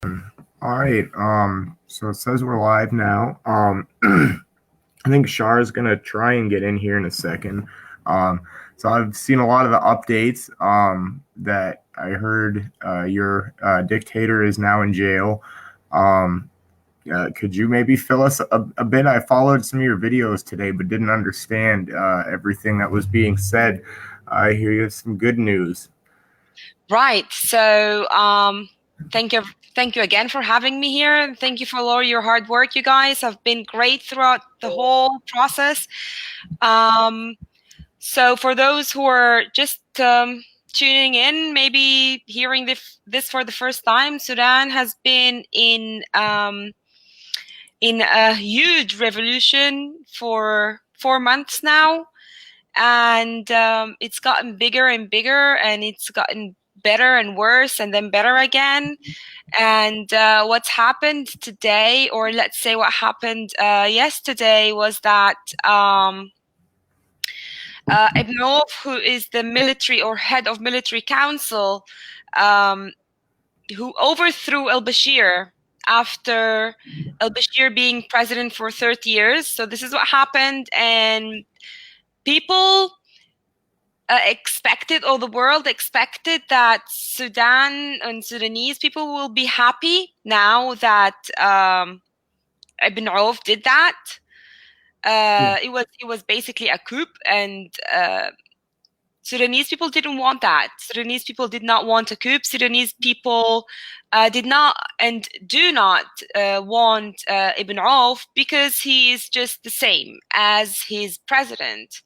All right. So it says we're live now. I think Shar is gonna try and get in here in a second. So I've seen a lot of the updates. That I heard your dictator is now in jail. Um, could you maybe fill us a bit? I followed some of your videos today, but didn't understand everything that was being said. I hear you have some good news. Right. So, thank you again for having me here, and thank you for all your hard work. You guys have been great throughout the whole process. Um, so, for those who are just tuning in, maybe hearing this for the first time, Sudan has been in a huge revolution for 4 months now, and it's gotten bigger and bigger, and it's gotten better and worse and then better again. And what's happened today, or let's say what happened yesterday, was that Ibn, who is the military or head of military council, um, who overthrew al-Bashir after al-Bashir being president for 30 years. So this is what happened, and people expected, or the world expected, that Sudan and Sudanese people will be happy now that Ibn Auf did that. Yeah. It was basically a coup, and Sudanese people didn't want that. Sudanese people did not want a coup. Sudanese people did not and do not want Ibn Auf, because he is just the same as his president.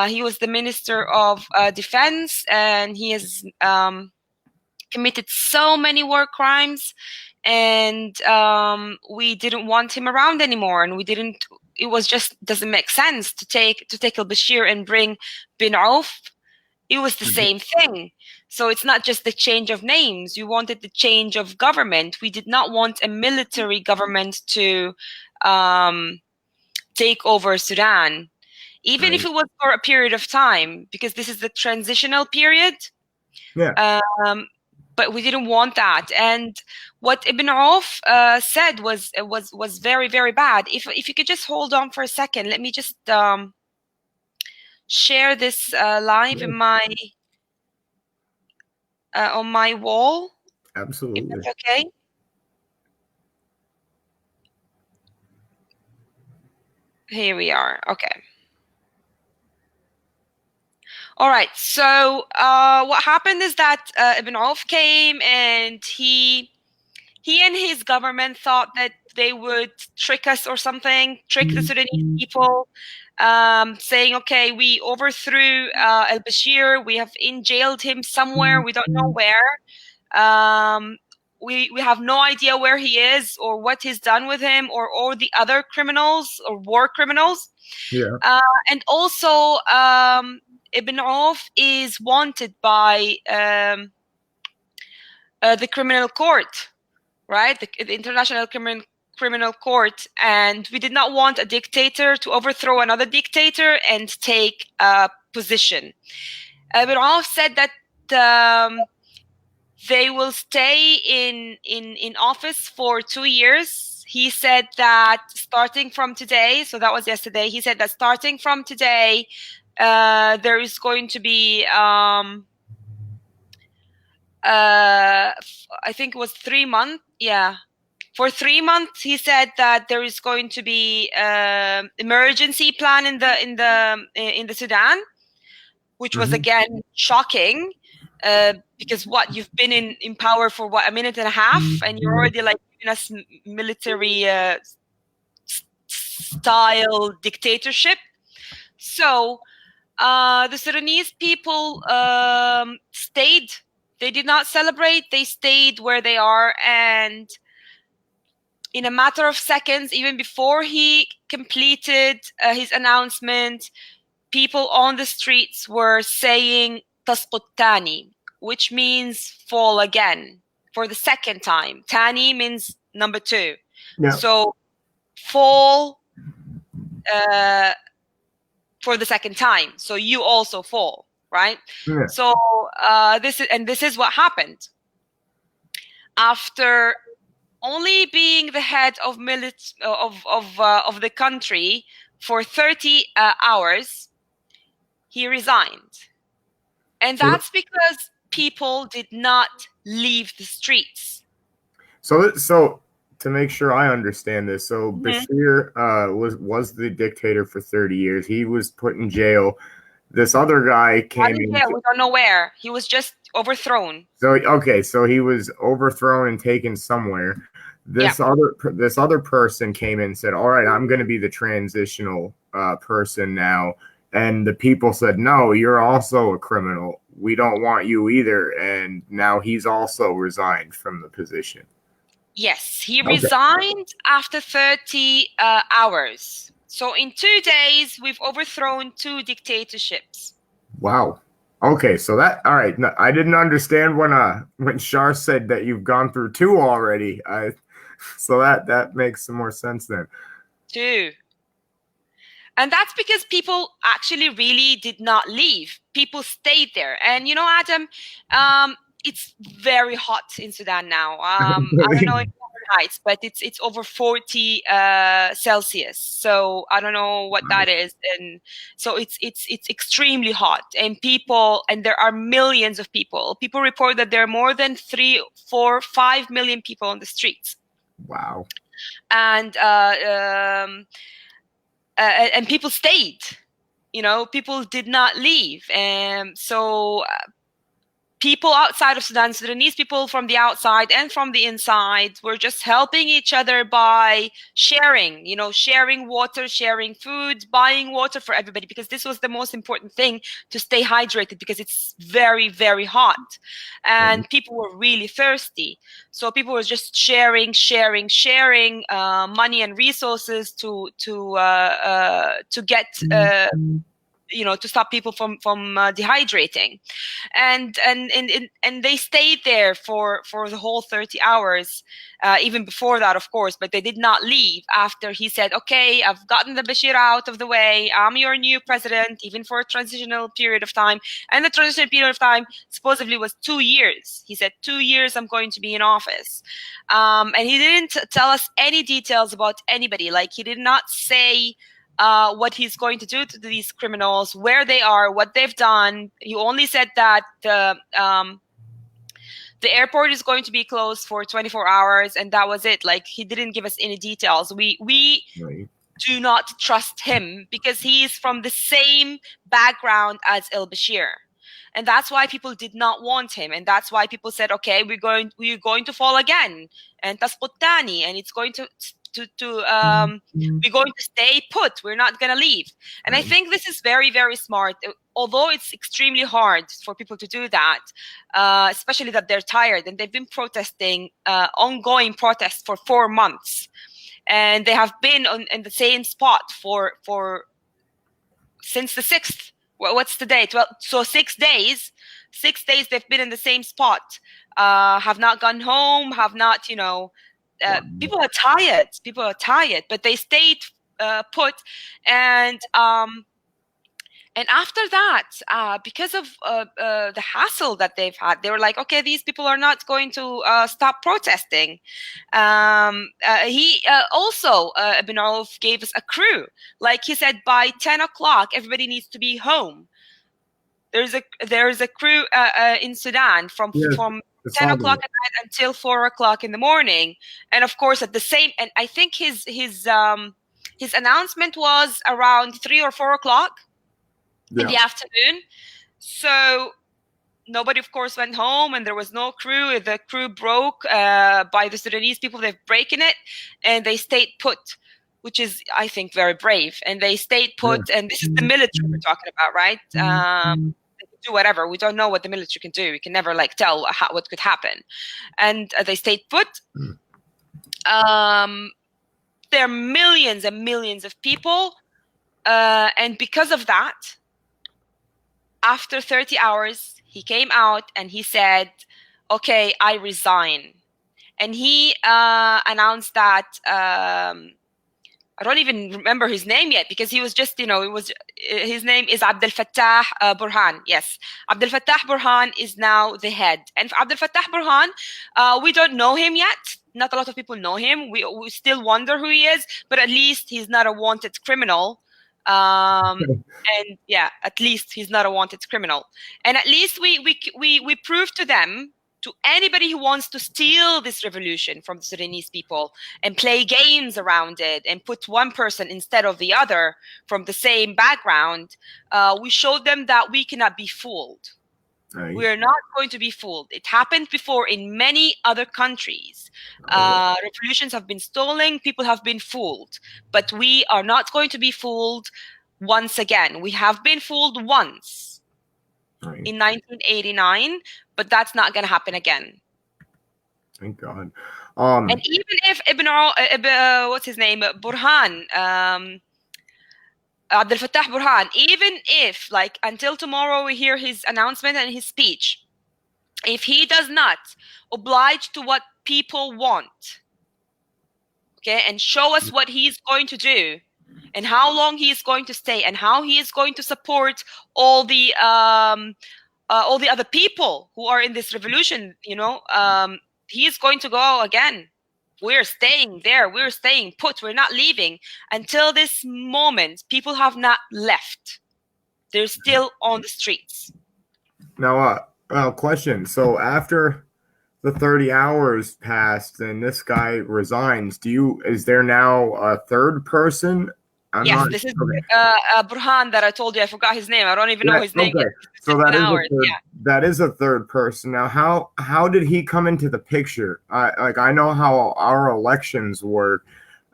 He was the Minister of Defense, and he has committed so many war crimes, and we didn't want him around anymore, and we didn't. It was just doesn't make sense to take al-Bashir and bring Bin Auf. It was the same thing. So it's not just the change of names. You wanted the change of government. We did not want a military government to take over Sudan, even if Right. it was for a period of time, because this is the transitional period. Yeah. But we didn't want that. And what Ibn Auf said was very, very bad. If you could just hold on for a second, let me just share this live in my on my wall, if Absolutely. that's okay. Here we are. Okay. All right. So what happened is that Ibn Auf came, and he and his government thought that they would trick us or something, trick the Sudanese people, saying, okay, we overthrew al-Bashir, we have jailed him somewhere, we don't know where. We have no idea where he is or what he's done with him, or the other criminals or war criminals. Yeah. And also, Ibn Auf is wanted by the criminal court, right? The International Criminal Court. And we did not want a dictator to overthrow another dictator and take a position. Ibn Auf said that they will stay in office for 2 years. He said that starting from today, so that was yesterday, he said that starting from today, there is going to be I think it was 3 months. Yeah. For 3 months, he said that there is going to be emergency plan in the Sudan, which was again shocking, because you've been in power for a minute and a half, and you're already like giving us military style dictatorship. So the Sudanese people stayed. They did not celebrate. They stayed where they are, and in a matter of seconds, even before he completed his announcement, people on the streets were saying "tasqut tani," which means fall again for the second time. Tani means number 2. Yeah. So fall for the second time. So you also fall, right? Yeah. So this is what happened. After only being the head of of the country for 30 hours, he resigned. And So, that's because people did not leave the streets. so to make sure I understand this, so Mhm. Bashir was the dictator for 30 years. He was put in jail. This other guy Not came in in. jail, we don't know where. He was just overthrown. So okay, so he was overthrown and taken somewhere. Yeah. This other person came in and said, "All right, I'm going to be the transitional person now." And the people said, "No, you're also a criminal. We don't want you either." And now he's also resigned from the position. Yes, he Okay. resigned after 30 hours. So in 2 days, we've overthrown two dictatorships. Wow. Okay, so that all right. No, I didn't understand when Shar said that you've gone through two already. So that makes some more sense then. Two. And that's because people actually really did not leave. People stayed there. And you know, Adam, it's very hot in Sudan now. I don't know in Fahrenheit, but it's over 40 Celsius. So I don't know what that is. And so it's extremely hot. And there are millions of people. People report that there are more than 3, 4, 5 million people on the streets. Wow. And and people stayed. You know, people did not leave. And so people outside of Sudan, Sudanese people from the outside and from the inside, were just helping each other by sharing, sharing water, sharing food, buying water for everybody, because this was the most important thing, to stay hydrated, because it's very, very hot and people were really thirsty. So people were just sharing money and resources to get to stop people from dehydrating. And they stayed there for the whole 30 hours, even before that, of course, but they did not leave after he said, okay, I've gotten the Bashir out of the way, I'm your new president, even for a transitional period of time. And the transitional period of time supposedly was 2 years. He said, 2 years I'm going to be in office. And he didn't tell us any details about anybody. Like, he did not say what he's going to do to these criminals, where they are, what they've done. He only said that the airport is going to be closed for 24 hours, and that was it. Like, he didn't give us any details. We Right. do not trust him because he's from the same background as El Bashir. And that's why people did not want him. And that's why people said, okay, we're going to fall again. And tasputtani, and it's going to we're going to stay put. We're not going to leave. And I Right. think this is very, very smart. Although it's extremely hard for people to do that, especially that they're tired, and they've been protesting, ongoing protests for 4 months. And they have been in the same spot for since the 6th. What's the date? Well, so 6 days. 6 days they've been in the same spot. Have not gone home. Have not, Wow. people are tired. People are tired, but they stayed put. And after that, because of the hassle that they've had, they were like, okay, these people are not going to stop protesting. He also, Ibn Auf, gave us a crew. Like he said, by 10 o'clock, everybody needs to be home. There's a crew in Sudan from Yes, from I 10 saw o'clock that. at night until 4 o'clock in the morning. And of course, at the same, and I think his announcement was around 3 or 4 o'clock in Yeah. the afternoon. So nobody, of course, went home, and there was no crew. The crew broke by the Sudanese people. They've broken it, and they stayed put, which is, I think, very brave. And they stayed Yeah. put, and this is the military we're talking about, right? They can do whatever. We don't know what the military can do. We can never tell what could happen. And they stayed put. There are millions and millions of people, and because of that, after 30 hours, he came out and he said, okay, I resign. And he announced that I don't even remember his name yet, because he was just, his name is Abdel Fattah Burhan. Yes, Abdel Fattah Burhan is now the head. And Abdel Fattah Burhan, we don't know him yet. Not a lot of people know him. We still wonder who he is, but at least he's not a wanted criminal. And yeah, at least he's not a wanted criminal. And at least we prove to them, to anybody who wants to steal this revolution from the Sudanese people and play games around it and put one person instead of the other from the same background, we showed them that we cannot be fooled. Right. We are not going to be fooled. It happened before in many other countries. Revolutions have been stolen, people have been fooled, but we are not going to be fooled once again. We have been fooled once in 1989, but that's not going to happen again. Thank God. And even if what's his name, Burhan, Abdel Fattah Burhan, even if, like, until tomorrow we hear his announcement and his speech, if he does not oblige to what people want, okay, and show us what he's going to do and how long he is going to stay and how he is going to support all the other people who are in this revolution, he is going to go again. We're staying there. We're staying put. We're not leaving. Until this moment, people have not left. They're still on the streets. Now, question. So after the 30 hours passed and this guy resigns, is there now a third person? Yes, this is Burhan that I told you. I forgot his name. I don't even know his name. Okay. So that is a third person. Now, how did he come into the picture? I know how our elections work.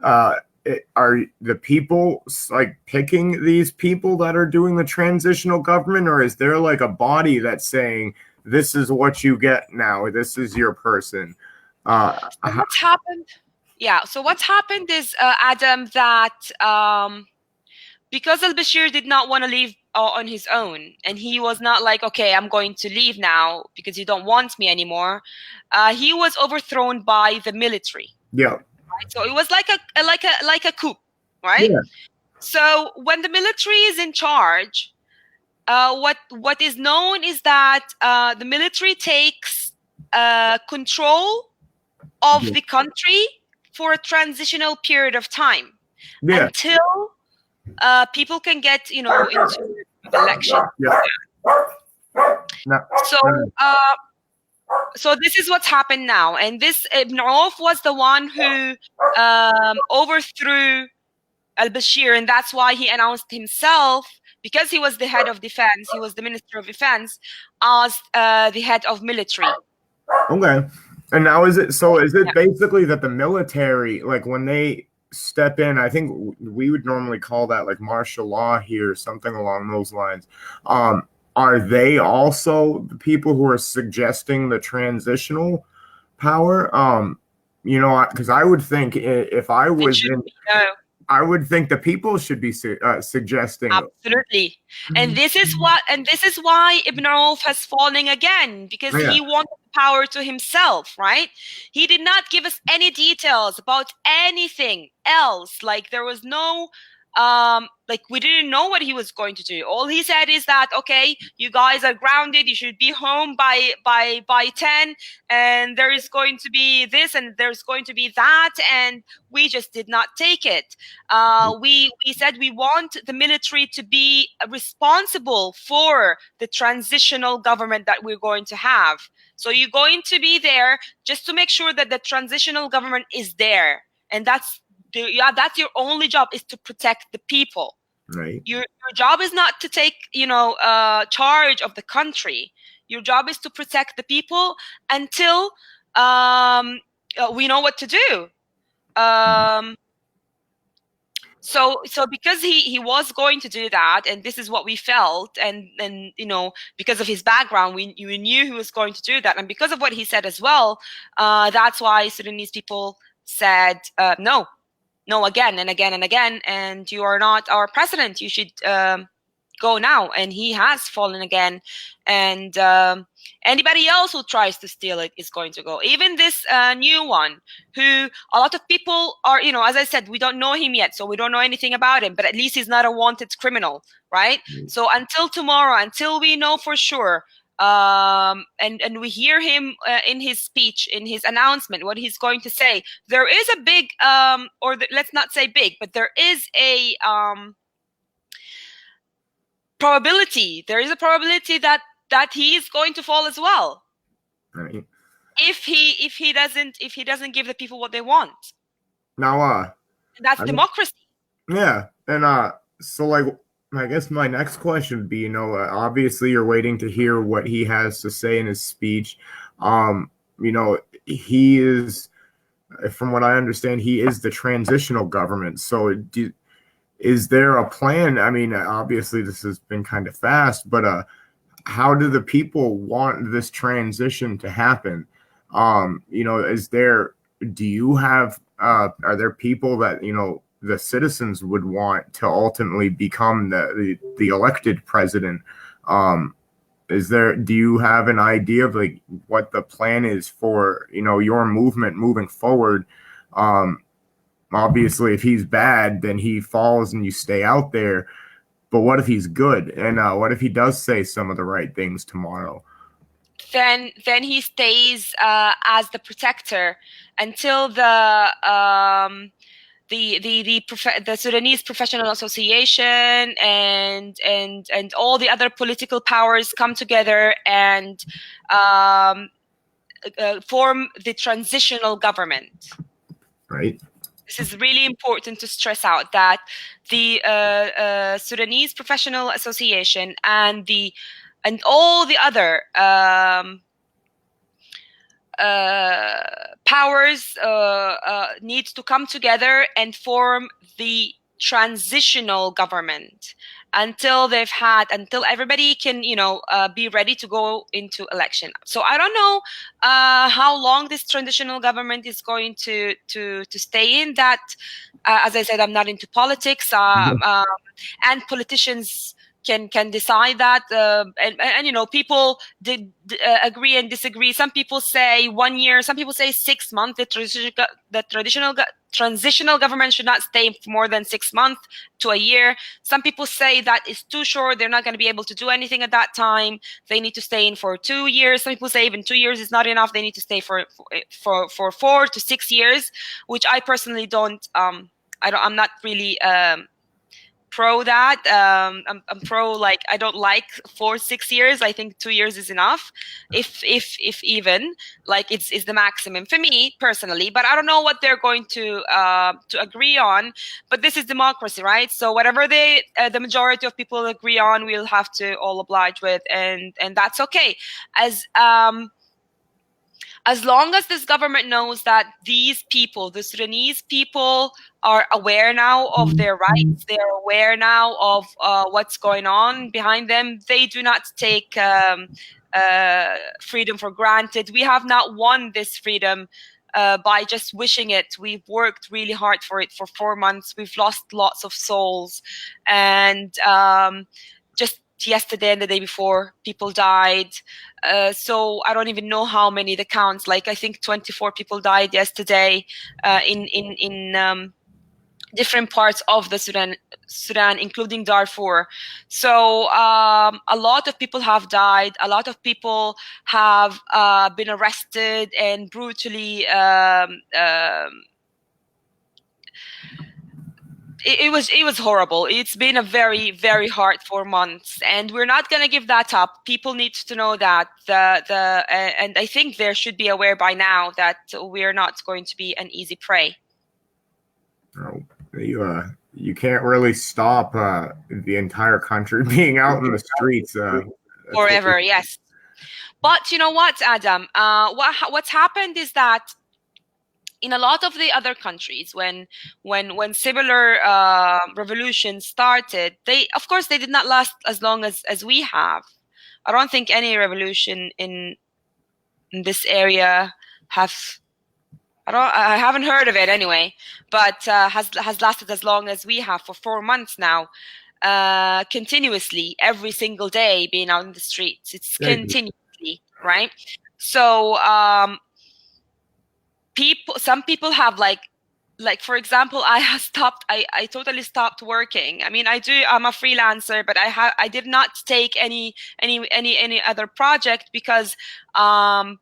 Are the people like picking these people that are doing the transitional government, or is there like a body that's saying this is what you get now? This is your person. What's happened? Yeah. So what's happened is, Adam, that because al-Bashir did not want to leave on his own, and he was not like, okay, I'm going to leave now because you don't want me anymore. He was overthrown by the military. Yeah. Right? So it was like a coup, right? Yeah. So when the military is in charge, what is known is that the military takes control of the country for a transitional period of time until people can get, into election. Yeah. So this is what's happened now, and this Ibn Auf was the one who overthrew al-Bashir, and that's why he announced himself, because he was the head of defense, he was the Minister of Defense, as the head of military. Okay. And now is it basically that the military, like when they step in, I think we would normally call that like martial law here, something along those lines. Are they also the people who are suggesting the transitional power? Because I would think if I was I would think the people should be suggesting. Absolutely. And this is why Ibn Auf has fallen again, because he wanted power to himself, right? He did not give us any details about anything else. Like there was no we didn't know what he was going to do. All he said is that, okay, you guys are grounded, you should be home by 10, and there is going to be this and there's going to be that, and we just did not take it. We said we want the military to be responsible for the transitional government that we're going to have. So you're going to be there just to make sure that the transitional government is there, and that's your only job, is to protect the people. Right. Your job is not to take charge of the country. Your job is to protect the people until we know what to do. So because he was going to do that, and this is what we felt, and because of his background, we knew he was going to do that, and because of what he said as well, that's why Sudanese people said no again and again and again, and you are not our president. You should go now, and he has fallen again. And anybody else who tries to steal it is going to go. Even this new one, who a lot of people are, you know, as I said, we don't know him yet, so we don't know anything about him, but at least he's not a wanted criminal, right? So until tomorrow, until we know for sure, and we hear him in his speech, in his announcement, what he's going to say, there is a big, let's not say big, but there is a probability. There is a probability that he is going to fall as well. Right. If he doesn't give the people what they want. Now, that's democracy. Yeah, and so like, I guess my next question would be, you know, obviously you're waiting to hear what he has to say in his speech. You know, he is, from what I understand, he is the transitional government. So is there a plan? I mean, obviously this has been kind of fast, but how do the people want this transition to happen? You know, do you have, are there people that, you know, the citizens would want to ultimately become the elected president? Do you have an idea of like what the plan is for, you know, your movement moving forward? Obviously if he's bad, then he falls and you stay out there. But what if he's good? And what if he does say some of the right things tomorrow? Then he stays as the protector until the Sudanese Professional Association and all the other political powers come together and form the transitional government. Right. This is really important to stress out, that the Sudanese Professional Association and all the other powers need to come together and form the transitional government until everybody can, you know, be ready to go into election. So I don't know how long this transitional government is going to stay in. That, as I said, I'm not into politics, and politicians can decide that, and you know, people did agree and disagree. Some people say 1 year, some people say 6 months. The transitional government should not stay for more than 6 months to a year. Some people say that is too short, they're not going to be able to do anything at that time, they need to stay in for 2 years. Some people say even 2 years is not enough, they need to stay for 4 to 6 years, which I personally don't, I'm not really pro that. I'm pro, like, I don't like 4-6 years. I think 2 years is enough, if even, like, it's the maximum for me personally. But I don't know what they're going to agree on. But this is democracy, right? So whatever the majority of people agree on, we'll have to all oblige with, and that's okay. As long as this government knows that these people, the Sudanese people, are aware now of their rights, they are aware now of what's going on behind them. They do not take freedom for granted. We have not won this freedom by just wishing it. We've worked really hard for it for 4 months. We've lost lots of souls. And just yesterday and the day before, people died. So I don't even know how many the counts. Like, I think 24 people died yesterday in different parts of the Sudan, including Darfur. So a lot of people have died. A lot of people have been arrested and brutally. It was horrible. It's been a very, very hard 4 months, and we're not going to give that up. People need to know that and I think they should be aware by now that we're not going to be an easy prey. Oh, you can't really stop the entire country being out in the streets forever. Yes, but you know what, Adam? What's happened is that in a lot of the other countries, when similar revolutions started, of course they did not last as long as we have. I don't think any revolution in this area I haven't heard of it anyway, but has lasted as long as we have, for 4 months now. continuously every single day being out in the streets. It's Yeah, continuously, right? So some people have like for example, I totally stopped working. I mean, I'm a freelancer, but I did not take any other project because I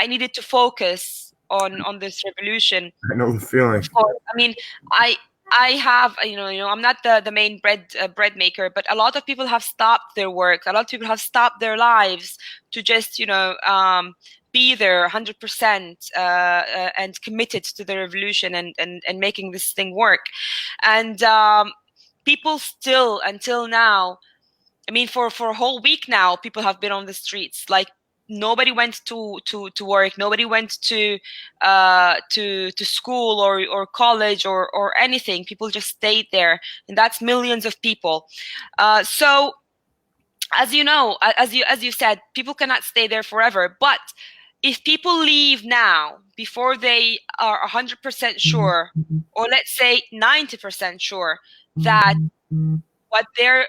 needed to focus on this revolution. I know the feeling. Of course, I mean, I I have, I'm not the main bread maker, but a lot of people have stopped their work. A lot of people have stopped their lives to just, be there 100% and committed to the revolution and making this thing work. And people still, until now, I mean, for a whole week now, people have been on the streets. Like nobody went to work. Nobody went to school or college or anything. People just stayed there, and that's millions of people. So, as you know, as you said, people cannot stay there forever. But if people leave now before they are 100% sure, or let's say 90% sure that what they're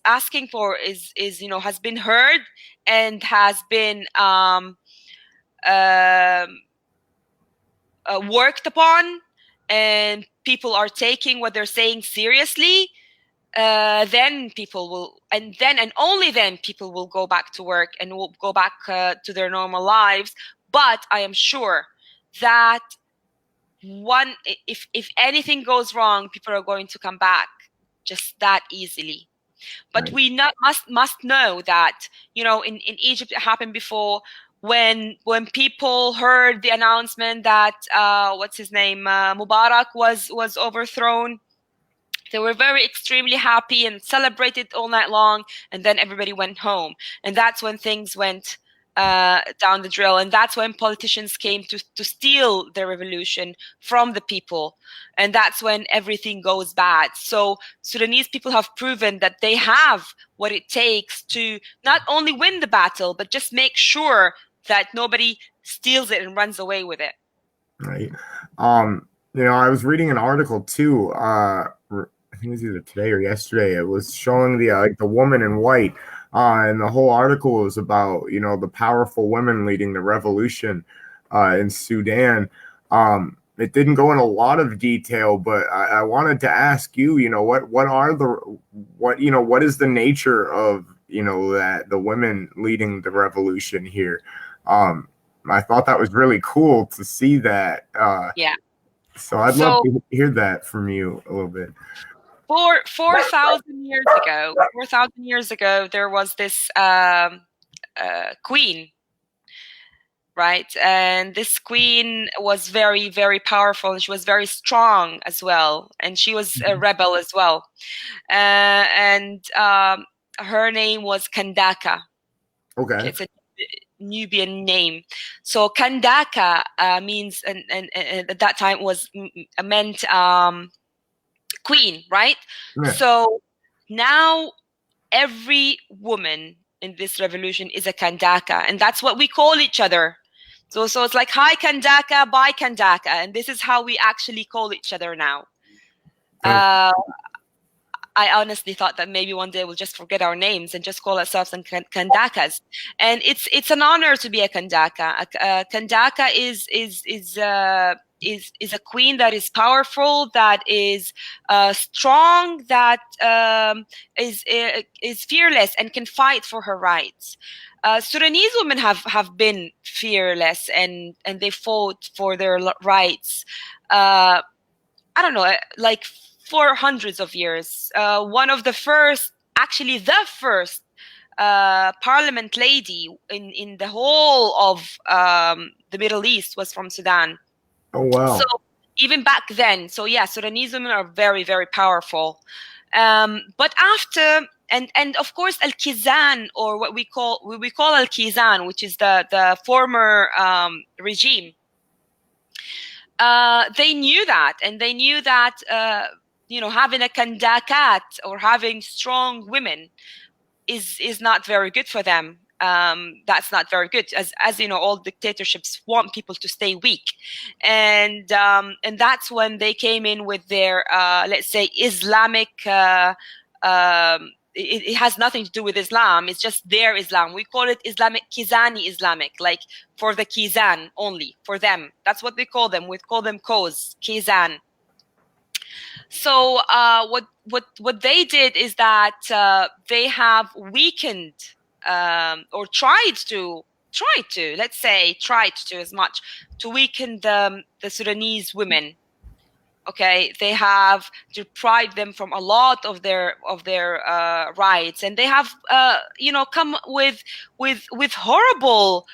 asking for is has been heard and has been worked upon, and people are taking what they're saying seriously, then people will, and only then people will go back to work and will go back to their normal lives. But I am sure that if anything goes wrong, people are going to come back just that easily. But Right. we must know that, in Egypt it happened before, when people heard the announcement that what's his name, Mubarak was overthrown. They were very extremely happy and celebrated all night long, and then everybody went home. And that's when things went down the drill. And that's when politicians came to steal the revolution from the people. And that's when everything goes bad. So Sudanese people have proven that they have what it takes to not only win the battle, but just make sure that nobody steals it and runs away with it. Right. I was reading an article too. I think it was either today or yesterday. It was showing the woman in white, and the whole article was about the powerful women leading the revolution in Sudan. It didn't go in a lot of detail, but I wanted to ask you, what is the nature of that the women leading the revolution here? I thought that was really cool to see that. Yeah. So I'd love So to hear that from you a little bit. 4,000 years ago, there was this queen, right? And this queen was very, very powerful, and she was very strong as well, and she was a rebel as well. And her name was Kandaka. Okay. It's a Nubian name. So Kandaka means, and at that time meant queen, right? Yeah. So now every woman in this revolution is a Kandaka, and that's what we call each other. So it's like, hi Kandaka, bye Kandaka, and this is how we actually call each other now. I honestly thought that maybe one day we'll just forget our names and just call ourselves Kandakas. And it's an honor to be a Kandaka. A Kandaka is a queen that is powerful, that is strong, that is fearless and can fight for her rights. Sudanese women have been fearless, and they fought for their rights. I don't know, like for hundreds of years. One of the first, actually the first parliament lady in the whole of the Middle East was from Sudan. Oh, wow. So even back then, so yeah, Sudanese women are very, very powerful. But after, and of course, Al-Kizan, or what we call Al-Kizan, which is the former regime, they knew that, and they knew that having a kandakat, or having strong women, is not very good for them. that's not very good. As you know, all dictatorships want people to stay weak, and that's when they came in with their let's say Islamic. It has nothing to do with Islam. It's just their Islam. We call it Islamic Kizani Islamic, like for the Kizan only, for them. That's what they call them. We call them Koz, Kizan. So what they did is that they have weakened or tried to as much to weaken the Sudanese women. Okay, they have deprived them from a lot of their rights, and they have come with horrible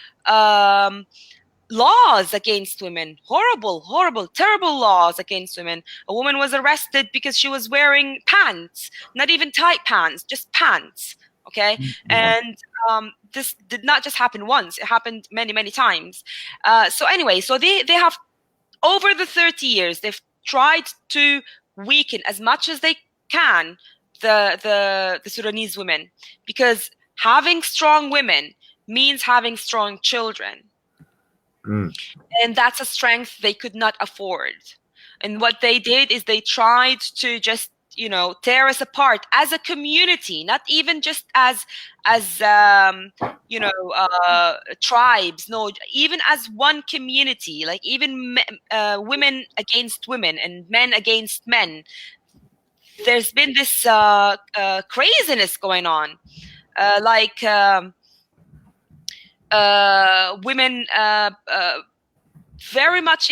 laws against women. Horrible, terrible laws against women. A woman was arrested because she was wearing pants, not even tight pants, just pants. Okay, and this did not just happen once; it happened many times. So anyway, so they have, over the 30 years, they've tried to weaken as much as they can the Sudanese women, because having strong women means having strong children. And that's a strength they could not afford. And what they did is they tried to just tear us apart as a community, not even just as tribes. No, even as one community, like even women against women and men against men. There's been this craziness going on, women very much,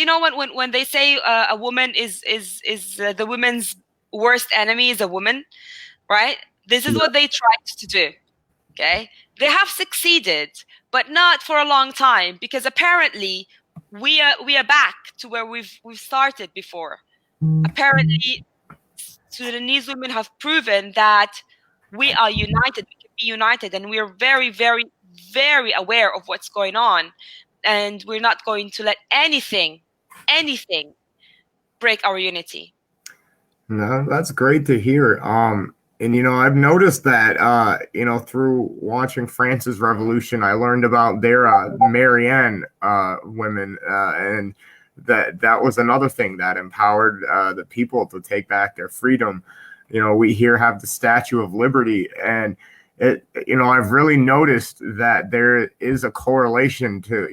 when they say a woman is the woman's worst enemy is a woman, right? This is what they tried to do. Okay, they have succeeded, but not for a long time, because apparently we are back to where we've started before. Apparently, Sudanese women have proven that we are united. We can be united, and we are very, very, very aware of what's going on, and we're not going to let anything break our unity. No, that's great to hear. And I've noticed that through watching France's Revolution, I learned about their Marianne women, and that was another thing that empowered the people to take back their freedom. We here have the Statue of Liberty, and I've really noticed that there is a correlation to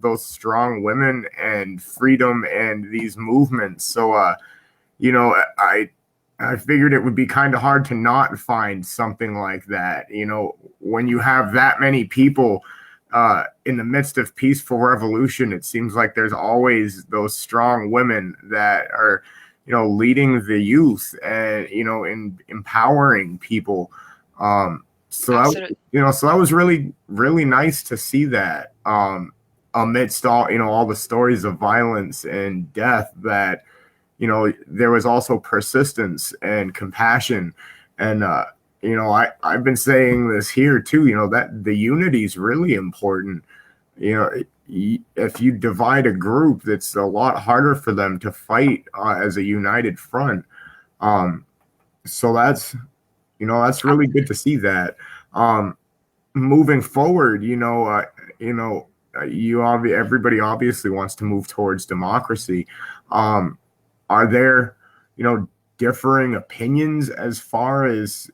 those strong women and freedom and these movements. So I figured it would be kind of hard to not find something like that. When you have that many people in the midst of peaceful revolution, it seems like there's always those strong women that are, leading the youth and, in empowering people. So that was really, really nice to see that amidst all the stories of violence and death, that there was also persistence and compassion. And I've been saying this here too, that the unity is really important. If you divide a group, it's a lot harder for them to fight as a united front. So that's really good to see that. Moving forward, everybody obviously wants to move towards democracy. Are there, differing opinions as far as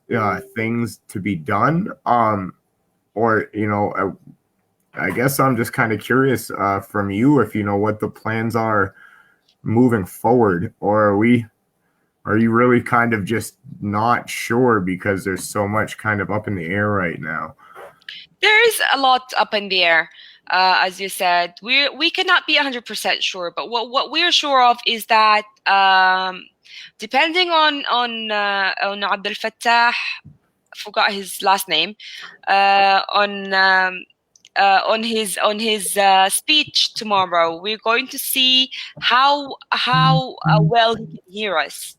things to be done? I guess I'm just kind of curious from you if you know what the plans are moving forward, or are you really kind of just not sure because there's so much kind of up in the air right now? There is a lot up in the air. As you said, we cannot be 100% sure, but what we're sure of is that depending on Abdel Fattah, I forgot his last name, on his speech tomorrow, we're going to see how well he can hear us.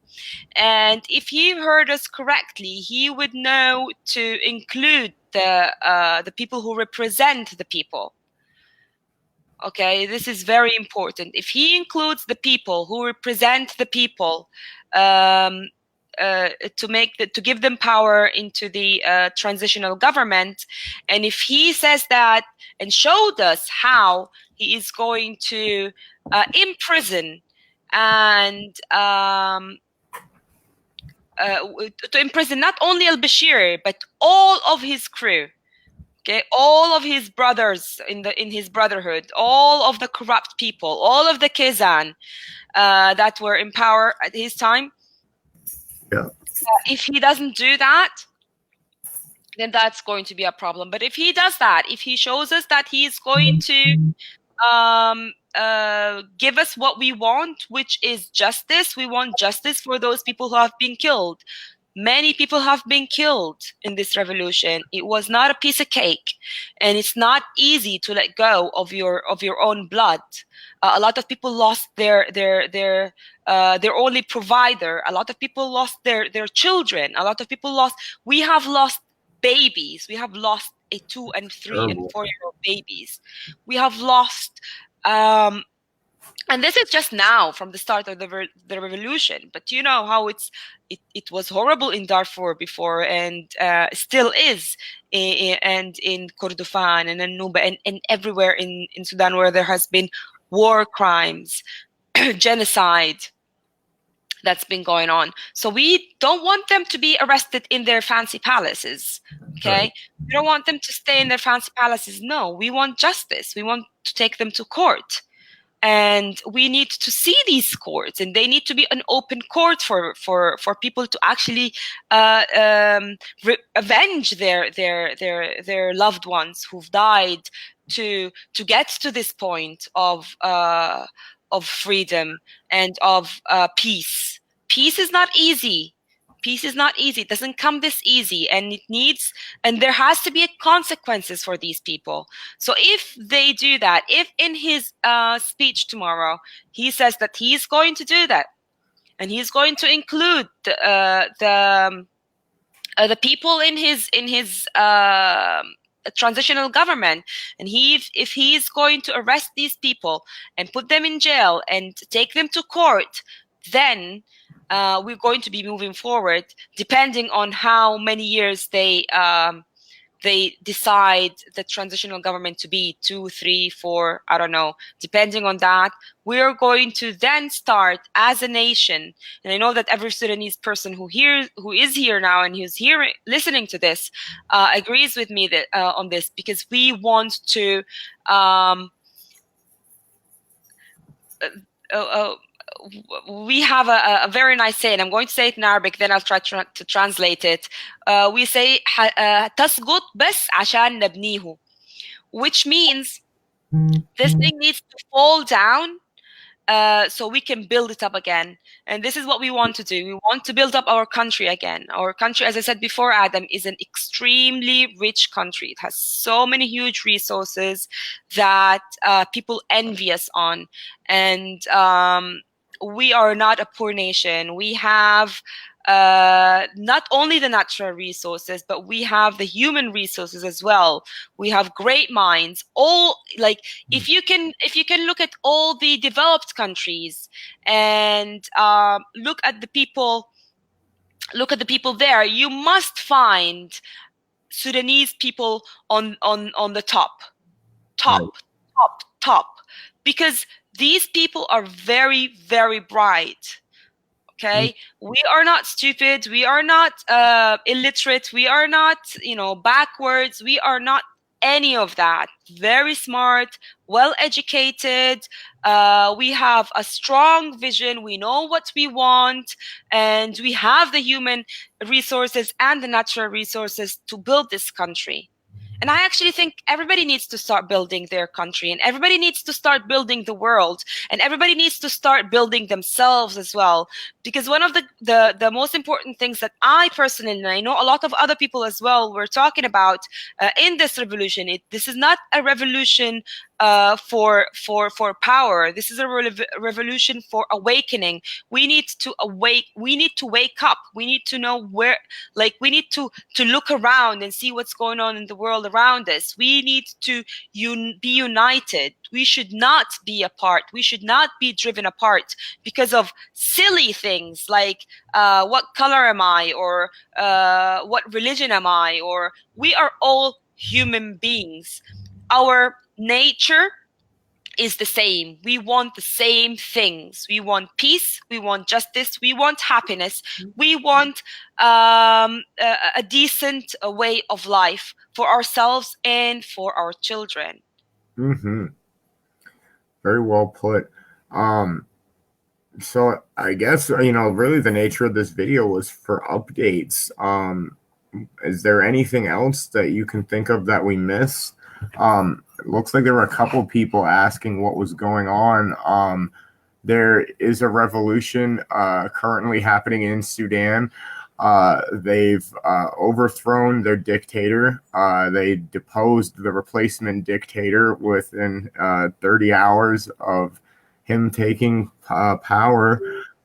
And if he heard us correctly, he would know to include the people who represent the people. Okay, this is very important. If he includes the people who represent the people, to give them power into the transitional government. And if he says that and showed us how he is going to imprison and to imprison not only al-Bashir but all of his crew, okay, all of his brothers in his brotherhood, all of the corrupt people, all of the Kazan that were in power at his time. Yeah. If he doesn't do that, then that's going to be a problem. But if he does that, if he shows us that he's going to give us what we want, which is justice, we want justice for those people who have been killed. Many people have been killed in this revolution. It was not a piece of cake, and it's not easy to let go of your own blood. A lot of people lost their only provider. A lot of people lost their children. A lot of people lost. We have lost babies. We have lost 2 and 3 and 4-year-old babies. We have lost. And this is just now from the start of the revolution, but you know how it was horrible in Darfur before, and still is, and in Kordofan and in Nuba and everywhere in Sudan where there has been war crimes, genocide that's been going on. So we don't want them to be arrested in their fancy palaces, okay? Right. We don't want them to stay in their fancy palaces. No, we want justice. We want to take them to court. And we need to see these courts, and they need to be an open court for people to actually avenge their loved ones who've died to get to this point of freedom and of peace. Peace is not easy. Peace is not easy. It doesn't come this easy, and there has to be consequences for these people. So if they do that, if in his speech tomorrow he says that he's going to do that, and he's going to include the people in his transitional government, and if he's going to arrest these people and put them in jail and take them to court, then we're going to be moving forward, depending on how many years they decide the transitional government to be, 2, 3, 4, I don't know. Depending on that, we're going to then start as a nation. And I know that every Sudanese person who is here now and who's here listening to this agrees with me that on this, because we want to we have a very nice saying. I'm going to say it in Arabic, then I'll try to translate it. We say تسقط بس عشان نبنيه, which means this thing needs to fall down so we can build it up again. And this is what we want to do. We want to build up our country again. Our country, as I said before, Adam, is an extremely rich country. It has so many huge resources that people envy us on. And we are not a poor nation. We have not only the natural resources, but we have the human resources as well. We have great minds. If you can look at all the developed countries and look at the people there, you must find Sudanese people on the top, because these people are very, very bright. Okay, we are not stupid. We are not illiterate. We are not, backwards. We are not any of that. Very smart, well educated. We have a strong vision. We know what we want, and we have the human resources and the natural resources to build this country. And I actually think everybody needs to start building their country, and everybody needs to start building the world, and everybody needs to start building themselves as well. Because one of the most important things that I personally, and I know a lot of other people as well, were talking about in this revolution, this is not a revolution for power. This is a revolution for awakening. We need to awake. We need to wake up. We need to know where. Like we need to look around and see what's going on in the world around us. We need to be united. We should not be apart. We should not be driven apart because of silly things like what color am I, or what religion am I, or we are all human beings. Our nature is the same. We want the same things. We want peace. We want justice. We want happiness. We want a decent way of life for ourselves and for our children. Mm-hmm. Very well put. So I guess, really the nature of this video was for updates. Is there anything else that you can think of that we missed? It looks like there were a couple people asking what was going on. There is a revolution currently happening in Sudan. They've overthrown their dictator. They deposed the replacement dictator within 30 hours of him taking power.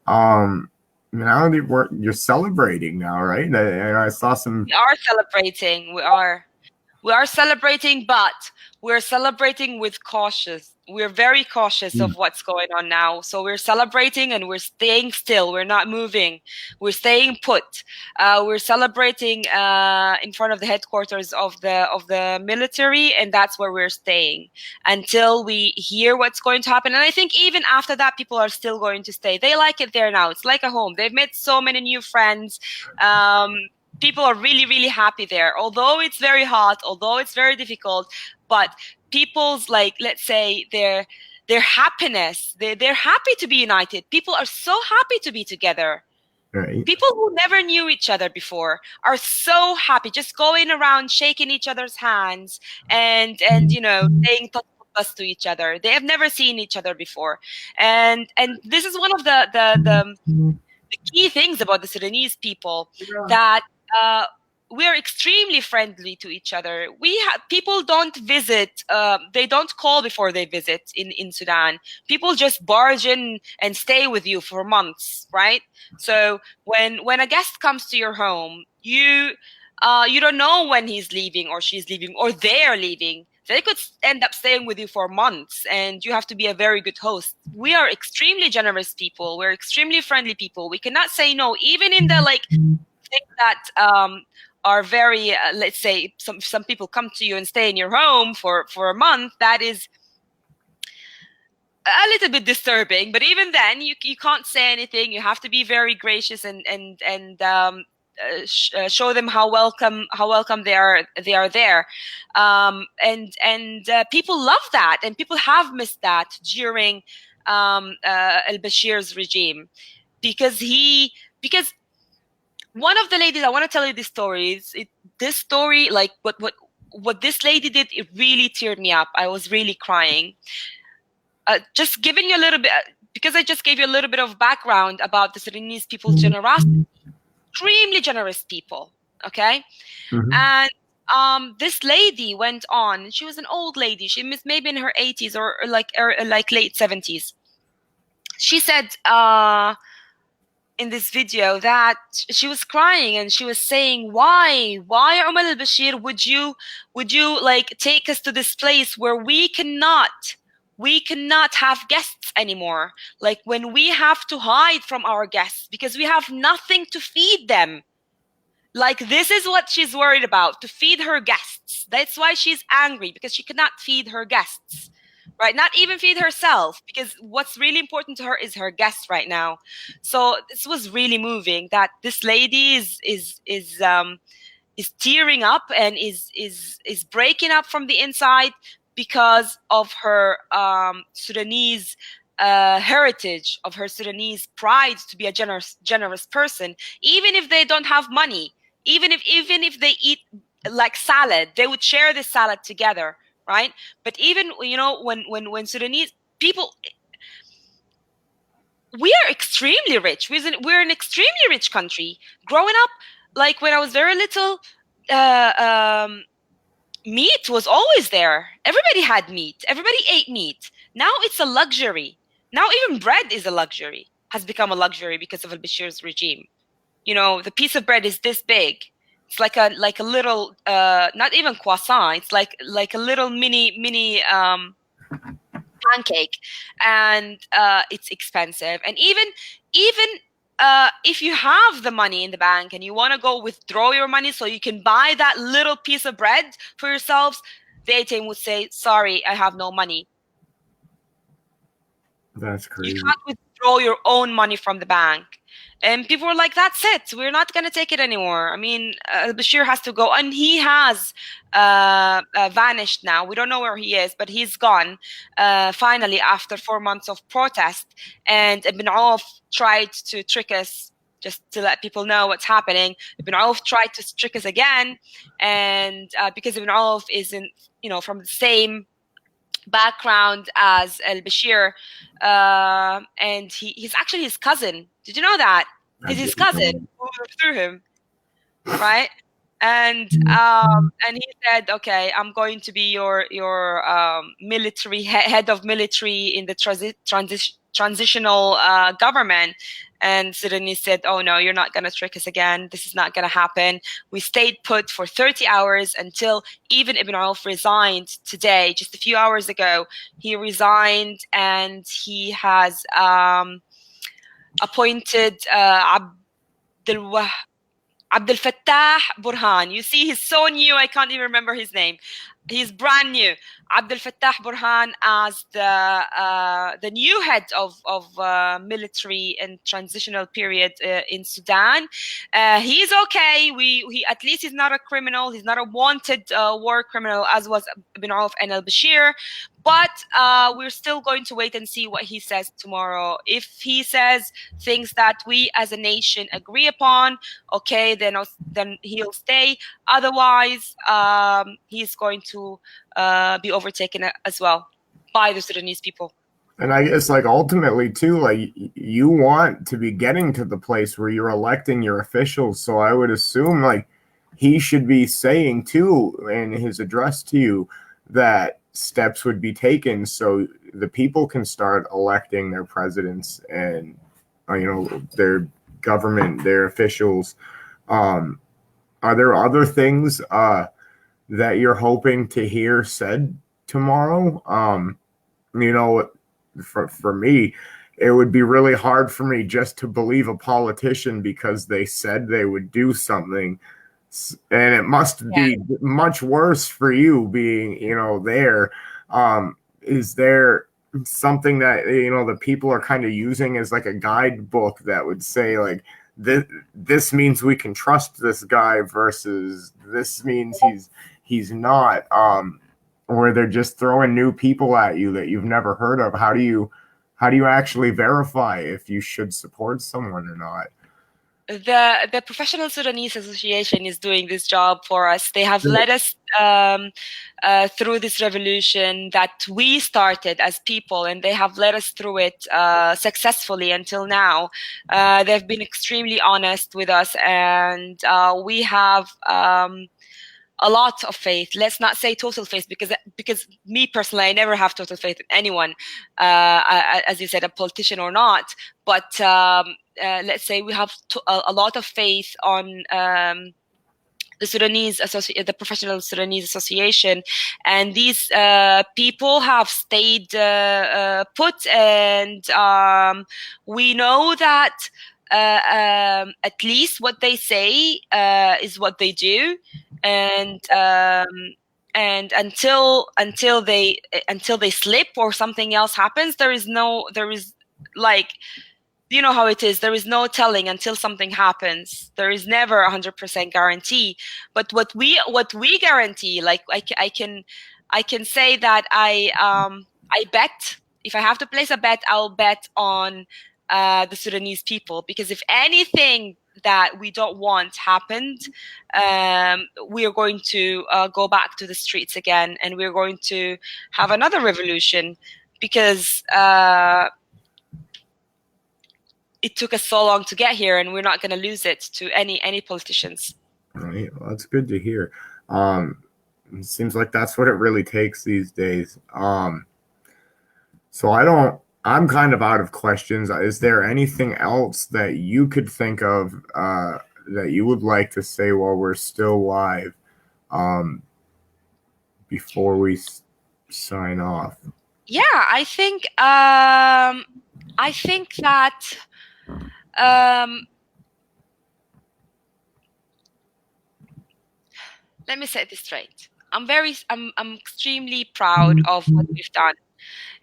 Now you're celebrating now, right? And I saw some. We are celebrating. We are celebrating, but we're celebrating with cautious. We're very cautious of what's going on now. So we're celebrating and we're staying still. We're not moving. We're staying put. We're celebrating in front of the headquarters of the military, and that's where we're staying until we hear what's going to happen. And I think even after that, people are still going to stay. They like it there now. It's like a home. They've met so many new friends. People are really, really happy there. Although it's very hot, although it's very difficult, but people's, like, let's say their happiness, they're happy to be united. People are so happy to be together. Right. People who never knew each other before are so happy, just going around shaking each other's hands and saying to each other. They have never seen each other before, and this is one of the key things about the Sudanese people, that we're extremely friendly to each other. People don't visit, they don't call before they visit in Sudan. People just barge in and stay with you for months, right? So when a guest comes to your home, you don't know when he's leaving or she's leaving or they're leaving. They could end up staying with you for months, and you have to be a very good host. We are extremely generous people. We're extremely friendly people. We cannot say no, even in the things that are very, let's say, some people come to you and stay in your home for a month. That is a little bit disturbing. But even then, you can't say anything. You have to be very gracious and show them how welcome they are there, and people love that, and people have missed that during al-Bashir's regime, because one of the ladies, I want to tell you this story. This story, like what this lady did, it really teared me up. I was really crying. Just giving you a little bit, because I just gave you a little bit of background about the Sudanese people's generosity. Extremely generous people, okay? And this lady went on. She was an old lady. She was maybe in her 80s or like late 70s. She said in this video that she was crying and she was saying, why Omar al-Bashir would you like take us to this place where we cannot have guests anymore, like when we have to hide from our guests because we have nothing to feed them. Like, this is what she's worried about, to feed her guests. That's why she's angry, because she cannot feed her guests, right? Not even feed herself, because what's really important to her is her guests right now. So this was really moving, that this lady is tearing up and is breaking up from the inside because of her Sudanese heritage, of her Sudanese pride to be a generous person. Even if they don't have money, even if they eat like salad, they would share this salad together, right? But even when Sudanese people, we are extremely rich. We're an extremely rich country. Growing up, like when I was very little, meat was always there. Everybody had meat. Everybody ate meat. Now it's a luxury. Now even bread is a luxury, has become a luxury because of al-Bashir's regime. You know, the piece of bread is this big. It's like a little not even croissant. It's like a little mini pancake, and it's expensive. And even if you have the money in the bank and you want to go withdraw your money so you can buy that little piece of bread for yourselves, the ATM would say, "Sorry, I have no money." That's You crazy. can't withdraw your own money from the bank. And people were like, "That's it. We're not going to take it anymore." I mean, Bashir has to go, and he has vanished now. We don't know where he is, but he's gone finally after 4 months of protest. And Ibn Auf tried to trick us, just to let people know what's happening. Ibn Auf tried to trick us again, and because Ibn Auf isn't, from the same background as al-Bashir, and he's actually his cousin. Did you know that? I He's his didn't cousin know. who threw him, right? And he said, "Okay, I'm going to be your military head of military in the transitional government." And Sudanese said, "Oh no, you're not going to trick us again. This is not going to happen." We stayed put for 30 hours until even Ibn Auf resigned today, just a few hours ago. He resigned, and he has appointed Abdel Abdel Fattah Burhan. You see, he's so new, I can't even remember his name. He's brand new. Abdel Fattah Burhan as the new head of military and transitional period in Sudan. He's okay. He at least he's not a criminal. He's not a wanted war criminal as was Ibn Auf and al-Bashir. But we're still going to wait and see what he says tomorrow. If he says things that we as a nation agree upon, okay, then he'll stay. Otherwise, he's going to be overtaken as well by the Sudanese people. And I guess like ultimately too, like you want to be getting to the place where you're electing your officials. So I would assume like he should be saying too in his address to you that steps would be taken so the people can start electing their presidents and their government, their officials. Um, are there other things that you're hoping to hear said tomorrow? You know, for me, it would be really hard for me just to believe a politician because they said they would do something. And it must Yeah. be much worse for you being, there. Is there something that, the people are kind of using as like a guidebook that would say, like, this means we can trust this guy versus this means he's not? Or they're just throwing new people at you that you've never heard of. How do you actually verify if you should support someone or not? The Professional Sudanese Association is doing this job for us. They have led us through this revolution that we started as people, and they have led us through it successfully until now. They've been extremely honest with us, and we have a lot of faith. Let's not say total faith, because me personally, I never have total faith in anyone, as you said, a politician or not. But let's say we have a lot of faith on the Professional Sudanese Association, and these people have stayed put, and we know that at least what they say is what they do, and until they slip or something else happens, there is like, you know how it is. There is no telling until something happens. There is never 100% guarantee. But what we guarantee, like I can say that I bet, if I have to place a bet, I'll bet on the Sudanese people, because if anything that we don't want happened, we are going to go back to the streets again, and we're going to have another revolution, because it took us so long to get here, and we're not going to lose it to any politicians. Right. Well, that's good to hear. Um, It seems like that's what it really takes these days. So I don't. I'm kind of out of questions. Is there anything else that you could think of that you would like to say while we're still live um, before we sign off? Yeah, I think that let me set this straight. I'm extremely proud of what we've done.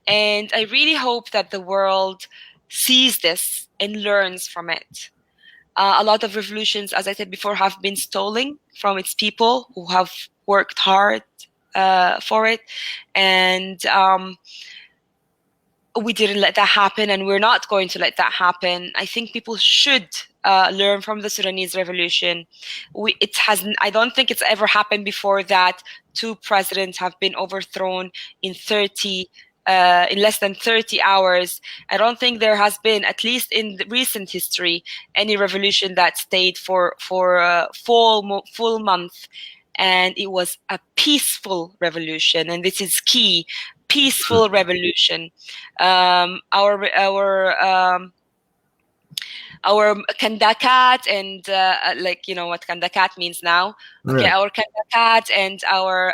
And I really hope that the world sees this and learns from it. A lot of revolutions, as I said before, have been stolen from its people who have worked hard for it. And we didn't let that happen, and we're not going to let that happen. I think people should learn from the Sudanese revolution. I don't think it's ever happened before that two presidents have been overthrown in in less than 30 hours. I don't think there has been, at least in the recent history, any revolution that stayed for a full month. And it was a peaceful revolution, and this is key. Peaceful revolution. Our kandakat and like, you know what kandakat means now. Okay, Yeah. our kandakat and our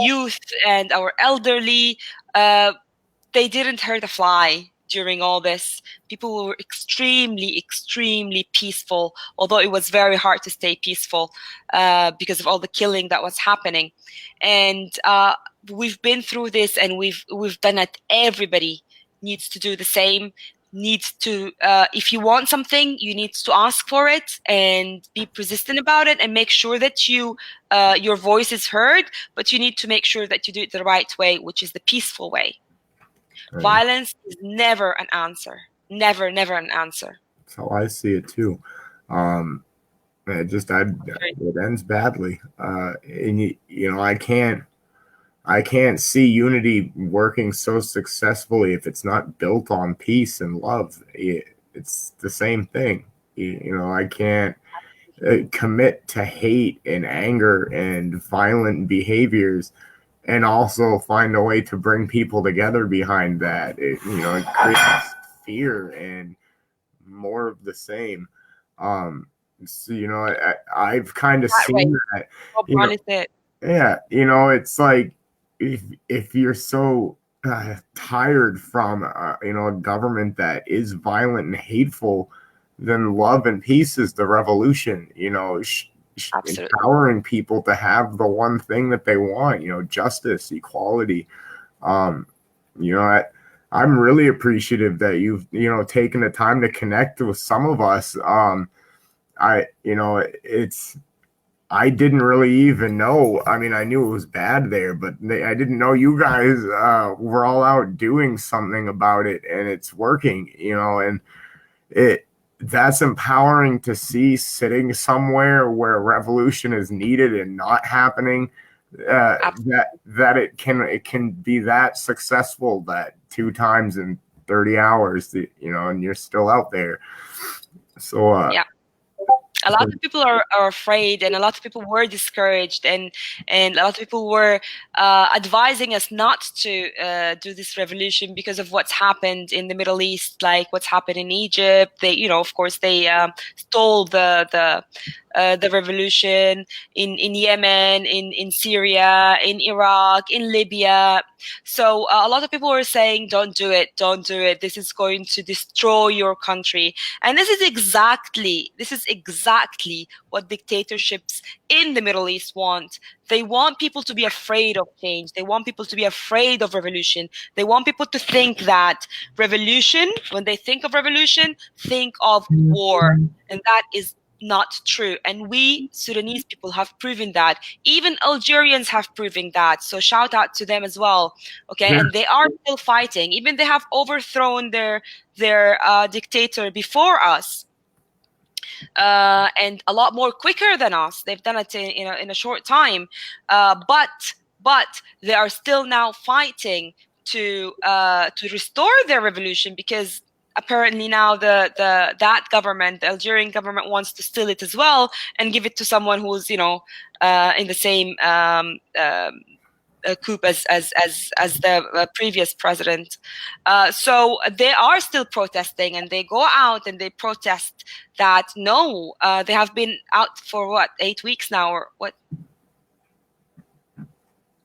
youth and our elderly, they didn't hurt a fly during all this. People were extremely peaceful, although it was very hard to stay peaceful because of all the killing that was happening. And we've been through this, and we've done it. Everybody needs to do the same. Needs to, if you want something, you need to ask for it and be persistent about it, and make sure that your voice is heard. But you need to make sure that you do it the right way, which is the peaceful way. Violence is never an answer. Never an answer. That's how I see it too. It ends badly. And you know, I can't see unity working so successfully if it's not built on peace and love. It's the same thing. You know, I can't commit to hate and anger and violent behaviors and also find a way to bring people together behind that. It creates fear and more of the same. So, I've kind of seen that. You know, yeah, it's like if you're so tired from a government that is violent and hateful, then love and peace is the revolution. Empowering people to have the one thing that they want. Justice, equality. Um, I'm really appreciative that you've taken the time to connect with some of us. I didn't really even know. I mean, I knew it was bad there, but I didn't know you guys were all out doing something about it, and it's working. And that's empowering to see, sitting somewhere where revolution is needed and not happening. That it can be that successful, that 2 times in 30 hours, and you're still out there. So yeah. A lot of people are afraid, and a lot of people were discouraged, and a lot of people were advising us not to do this revolution because of what's happened in the Middle East, like what's happened in Egypt. They, of course, they stole the revolution in Yemen, in Syria, in Iraq, in Libya. So a lot of people were saying, don't do it. This is going to destroy your country. And this is exactly what dictatorships in the Middle East want. They want people to be afraid of change. They want people to be afraid of revolution. They want people to think that revolution, when they think of revolution, think of war. And that is not true. And we Sudanese people have proven that. Even Algerians have proven that. So shout out to them as well. Okay. Yeah. And they are still fighting. Even they have overthrown their dictator before us. And a lot more quicker than us. They've done it in a short time. But they are still now fighting to restore their revolution, because apparently now that government, the Algerian government, wants to steal it as well and give it to someone who's in the same coup as the previous president. So they are still protesting, and they go out and they protest that no, they have been out for what, 8 weeks now, or what,